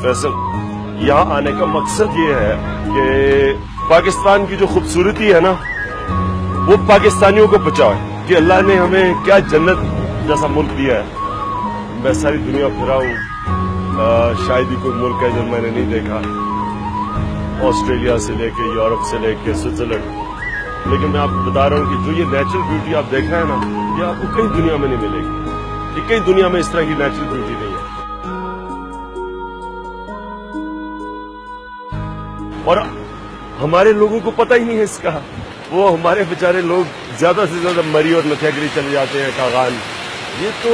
फैसल, यहाँ आने का मकसद ये है कि पाकिस्तान की जो खूबसूरती है ना, वो पाकिस्तानियों को बचाए कि अल्लाह ने हमें क्या जन्नत जैसा मुल्क दिया है। मैं सारी दुनिया फिरा हूँ, शायद ही कोई मुल्क है जो मैंने नहीं देखा, ऑस्ट्रेलिया से लेके यूरोप से लेके स्विट्जरलैंड, लेकिन मैं आपको बता रहा हूँ कि जो ये नेचुरल ब्यूटी आप देख रहे हैं ना, ये आपको कहीं दुनिया में नहीं मिलेगी। ये कहीं दुनिया में इस तरह की नेचुरल ब्यूटी नहीं है। और हमारे लोगों को पता ही नहीं है इसका। वो हमारे बेचारे लोग ज्यादा से ज्यादा मरी और नथियागिरी चले जाते हैं, कागान। ये तो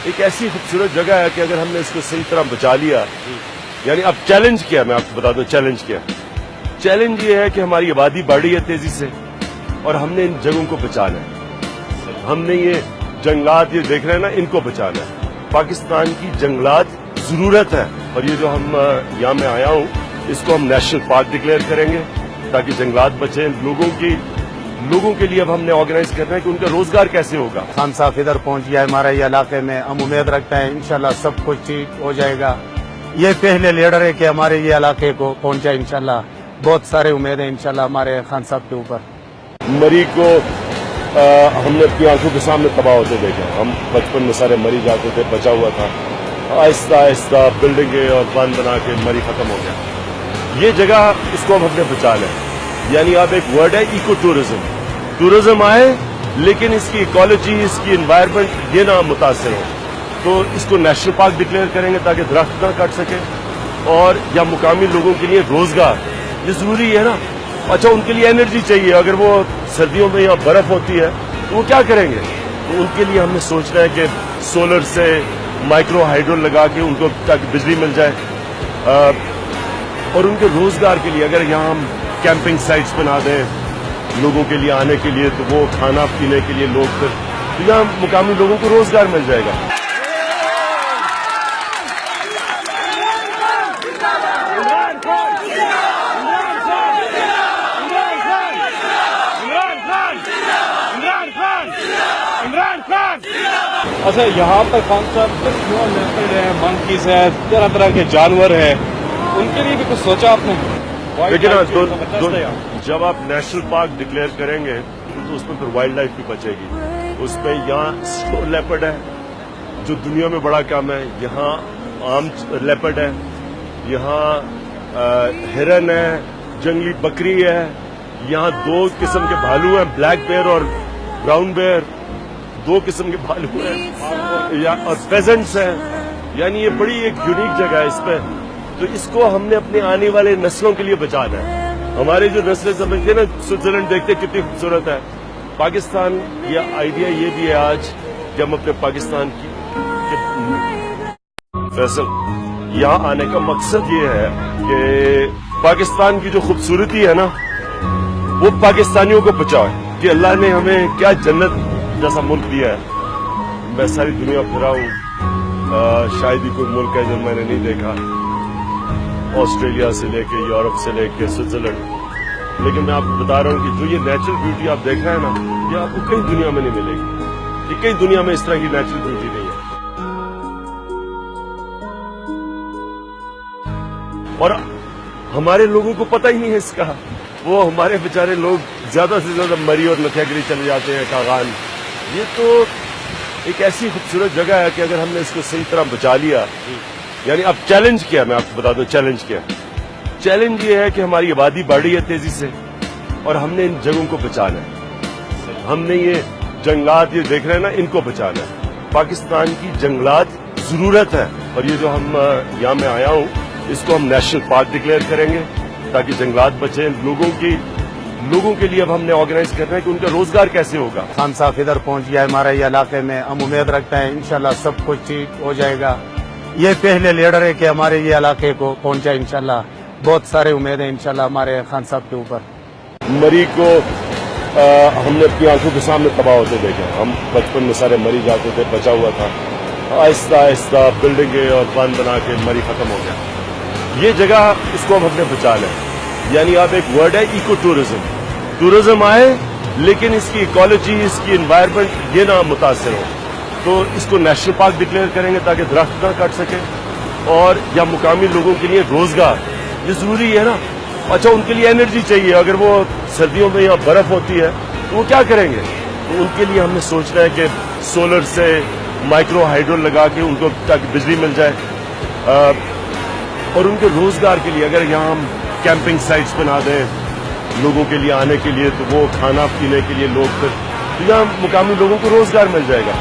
एक ऐसी खूबसूरत जगह है कि अगर हमने इसको सही तरह बचा लिया, यानी अब चैलेंज किया, मैं आपको बता दूं चैलेंज किया। चैलेंज ये है कि हमारी आबादी बढ़ रही है तेजी से और हमने इन जगहों को बचाना है। हमने ये जंगलात ये देख रहे हैं ना, इनको बचाना है। पाकिस्तान की जंगलात जरूरत है और ये जो हम यहाँ मैं आया हूँ, इसको हम नेशनल पार्क डिक्लेयर करेंगे ताकि जंगलात बचे। लोगों के लिए अब हमने ऑर्गेनाइज करना है कि उनका रोजगार कैसे होगा। खान साहब इधर पहुंच गया हमारे ये इलाके में, हम उम्मीद रखते हैं इंशाल्लाह सब कुछ ठीक हो जाएगा। ये पहले लीडर है कि हमारे ये इलाके को पहुंचा, इंशाल्लाह बहुत सारे उम्मीद है इंशाल्लाह हमारे खान साहब के ऊपर। मरी को हमने अपनी आंखों के सामने तबाह होते देखा। हम बचपन में सारे मरी जाते थे, बचा हुआ था। आहिस्ता आहिस्ता बिल्डिंगें और बंद बना के मरी खत्म हो गया। ये जगह इसको हम अपने बचा लें, यानी अब एक वर्ड है इको टूरिज्म। टूरिज्म आए लेकिन इसकी इकोलॉजी, इसकी एनवायरनमेंट ये ना मुतासर हो, तो इसको नेशनल पार्क डिक्लेयर करेंगे ताकि दरख्त ना काट सके। और या मुकामी लोगों के लिए रोजगार, ये जरूरी है ना। अच्छा, उनके लिए एनर्जी चाहिए। अगर वो सर्दियों में यहाँ बर्फ होती है तो वो क्या करेंगे? तो उनके लिए हमने सोचना है कि सोलर से माइक्रो हाइड्रो लगा के उनको ताकि बिजली मिल जाए। और उनके रोजगार के लिए अगर यहाँ हम कैंपिंग साइट्स बना दें लोगों के लिए आने के लिए, तो वो खाना पीने के लिए लोग फिर तो यहाँ मुकामी लोगों को रोजगार मिल जाएगा। अच्छा, यहाँ पर खान साहब लेपर्ड है, मंकीज है, तरह तरह के जानवर है, उनके लिए भी कुछ सोचा आपने? लेकिन जब आप नेशनल पार्क डिक्लेयर करेंगे तो उसमें फिर वाइल्ड लाइफ भी बचेगी। उसमें यहाँ स्नो लेपर्ड है जो दुनिया में बड़ा कम है, यहाँ आम लेपर्ड है, यहाँ हिरन है, जंगली बकरी है, यहाँ 2 किस्म के भालू हैं, ब्लैक बेयर और ब्राउन बेयर, 2 किस्म के भालू हैं और फेजेंट्स हैं। यानी ये बड़ी एक यूनिक जगह है। इस पे तो इसको हमने अपने आने वाले नस्लों के लिए बचाना है। हमारे जो नस्लें समझते हैं ना, स्विट्जरलैंड देखते कितनी खूबसूरत है। पाकिस्तान, ये आइडिया ये भी है आज कि हम अपने पाकिस्तान की फैसल, यहाँ आने का मकसद ये है कि पाकिस्तान की जो खूबसूरती है ना, वो पाकिस्तानियों को बचाए कि अल्लाह ने हमें क्या जन्नत जैसा मुल्क दिया है। मैं सारी दुनिया फिरा हूँ, शायद ही कोई मुल्क है जो मैंने नहीं देखा, ऑस्ट्रेलिया से लेके यूरोप से लेके स्विट्जरलैंड, लेकिन मैं आपको बता रहा हूँ कि जो ये नेचुरल ब्यूटी आप देख रहे हैं ना, ये आपको कहीं दुनिया में नहीं मिलेगी। ये कहीं दुनिया में इस तरह की नेचुरल ब्यूटी नहीं है। और हमारे लोगों को पता ही नहीं है इसका। वो हमारे बेचारे लोग ज्यादा से ज्यादा मरी और नथियागिरी चले जाते हैं, कागान। ये तो एक ऐसी खूबसूरत जगह है कि अगर हमने इसको सही तरह बचा लिया, यानी अब चैलेंज किया, मैं आपको बता दूं चैलेंज किया। चैलेंज ये है कि हमारी आबादी बढ़ रही है तेजी से और हमने इन जगहों को बचाना है। हमने ये जंगलात ये देख रहे हैं ना, इनको बचाना है। पाकिस्तान की जंगलात जरूरत है और ये जो हम यहाँ मैं आया हूँ, इसको हम नेशनल पार्क डिक्लेयर करेंगे ताकि जंगलात बचे। लोगों के लिए अब हमने ऑर्गेनाइज करना है कि उनका रोजगार कैसे होगा। खान साहब इधर पहुंच गया हमारे ये इलाके में, हम उम्मीद रखते हैं इंशाल्लाह सब कुछ ठीक हो जाएगा। ये पहले लीडर है कि हमारे ये इलाके को पहुंचा, इंशाल्लाह बहुत सारे उम्मीद है इंशाल्लाह हमारे खान साहब के ऊपर। मरी को हमने अपनी आंखों के सामने तबाह होते देखा। हम बचपन में सारे मरी जाते थे, बचा हुआ था। आहिस्ता आहिस्ता बिल्डिंगें और बंद बना के मरी खत्म हो गया। ये जगह इसको हम अपने बचा लें, यानी अब एक वर्ड है इको टूरिज्म। टूरिज्म आए लेकिन इसकी इकोलॉजी, इसकी एनवायरनमेंट ये ना मुतासर हो, तो इसको नेशनल पार्क डिक्लेयर करेंगे ताकि दरख्त ना काट सके। اور یا مقامی لوگوں کے لیے روزگار یہ ضروری ہے نا. اچھا ان کے لیے انرجی چاہیے, اگر وہ سردیوں میں یہاں برف ہوتی ہے تو وہ کیا کریں گے؟ تو ان کے لیے ہم نے سوچنا ہے کہ سولر سے مائکرو ہائیڈرو لگا کے ان کو تاکہ بجلی مل جائے, اور ان کے روزگار کے لیے اگر یہاں ہم کیمپنگ سائٹس بنا دیں لوگوں کے لیے آنے کے لیے, تو وہ کھانا پینے کے لیے لوگ پھر تو یہاں مقامی لوگوں کو روزگار مل جائے گا.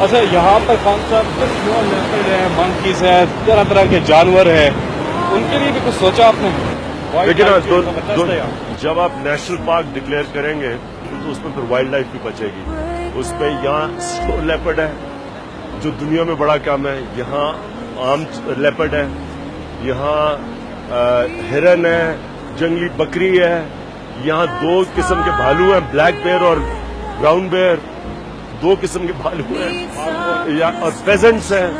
اچھا یہاں پر خان صاحب لیپرڈ ہے, منکیز ہے, طرح طرح کے جانور ہیں, ان کے لیے بھی کچھ سوچا آپ نے؟ لیکن جب آپ نیشنل پارک ڈکلیئر کریں گے تو اس میں پھر وائلڈ لائف بھی بچے گی. اس پہ یہاں سلو لیپرڈ ہے جو دنیا میں بڑا کام ہے, یہاں عام لیپرڈ ہے, یہاں ہرن ہے, جنگلی بکری ہے, یہاں 2 قسم کے بھالو ہیں, بلیک بیئر اور براؤن بیئر, 2 قسم کے بھالو ہیں, اور پیزنٹس ہیں.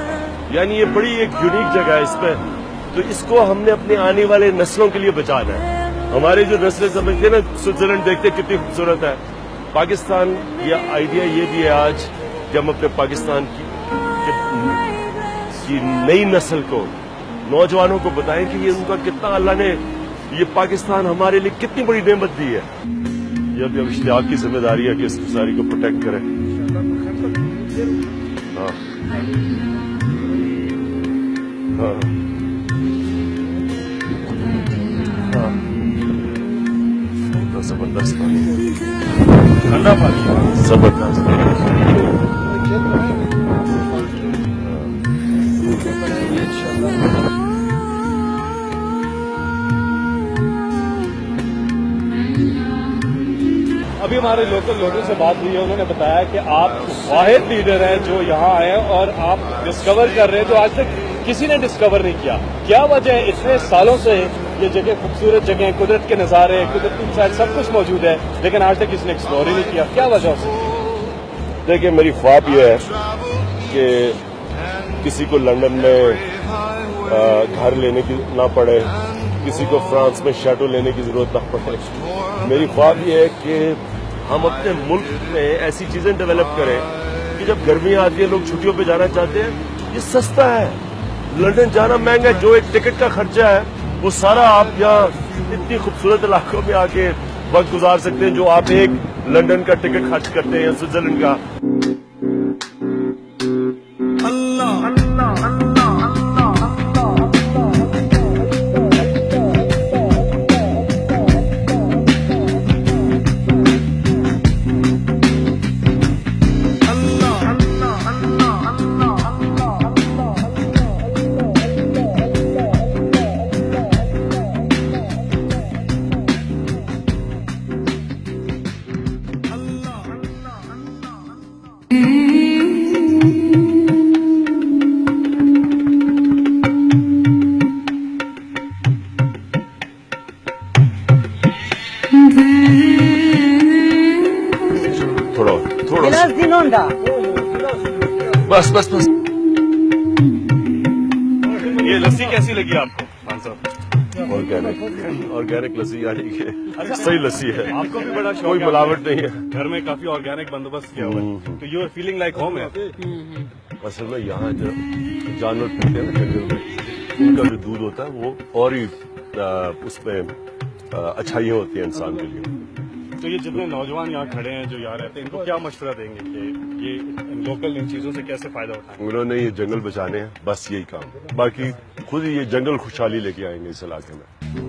یعنی یہ بڑی ایک یونیک جگہ ہے. اس پہ تو اس کو ہم نے اپنے آنے والے نسلوں کے لیے بچانا ہے. ہماری جو نسلیں سمجھتے ہیں نا سوئٹزرلینڈ دیکھتے کتنی خوبصورت ہے, پاکستان یہ آئیڈیا یہ بھی ہے آج کہ ہم اپنے پاکستان کی نئی نسل کو, نوجوانوں کو بتائیں کہ یہ ان کا کتنا اللہ نے یہ پاکستان ہمارے لیے کتنی بڑی نعمت دی ہے. یہ اب اشتیاق کی ذمہ داری ہے کہ اس ساری کو پروٹیکٹ کریں. ہاں ہاں ہاں زبردست پانی, ٹھنڈا پانی زبردست. ابھی ہمارے لوکل لوگوں سے بات ہوئی ہے, انہوں نے بتایا کہ آپ واحد لیڈر ہیں جو یہاں آئے اور آپ ڈسکور کر رہے ہیں جو آج تک کسی نے ڈسکور نہیں کیا. کیا وجہ ہے؟ اتنے سالوں سے یہ جگہ خوبصورت جگہ, قدرت کے نظارے, قدرتی سائڈ سب کچھ موجود ہے, لیکن آج تک کسی نے ایکسپلور ہی نہیں کیا. کیا وجہ ہے؟ دیکھیں میری خواب یہ ہے کہ کسی کو لندن میں گھر لینے کی نہ پڑے, کسی کو فرانس میں شیٹو لینے کی ضرورت نہ پڑے. میری خواب یہ ہے کہ ہم اپنے ملک میں ایسی چیزیں ڈیولپ کریں کہ جب گرمیاں آتی ہیں لوگ چھٹیوں پہ جانا چاہتے ہیں, یہ سستا ہے. لندن جانا مہنگا ہے, جو ایک ٹکٹ کا خرچہ ہے وہ سارا آپ یہاں اتنی خوبصورت علاقوں میں آ کے وقت گزار سکتے ہیں جو آپ ایک لندن کا ٹکٹ خرچ کرتے ہیں سوئٹزرلینڈ کا. بس بس بس. یہ لسی کیسی لگی آپ کو خان صاحب؟ آرگینک لسی, یعنی کہ صحیح لسی ہے, آپ کو بھی بڑا شوق, کوئی ملاوٹ نہیں ہے. گھر میں کافی آرگینک بندوبست کیا ہوا ہے, تو you are feeling like home ہے. اصل میں یہاں جو جانور پھرتے ہیں نا جنگل میں, ان کا جو دودھ ہوتا ہے وہ اور ہی اس میں اچھائیاں ہوتی ہیں انسان کے لیے. تو یہ جتنے نوجوان یہاں کھڑے ہیں جو یہاں رہتے ہیں, ان کو کیا مشورہ دیں گے کہ یہ لوکل ان چیزوں سے کیسے فائدہ اٹھائیں؟ انہوں نے یہ جنگل بچانے ہیں, بس یہی کام. باقی خود ہی یہ جنگل خوشحالی لے کے آئیں گے اس علاقے میں.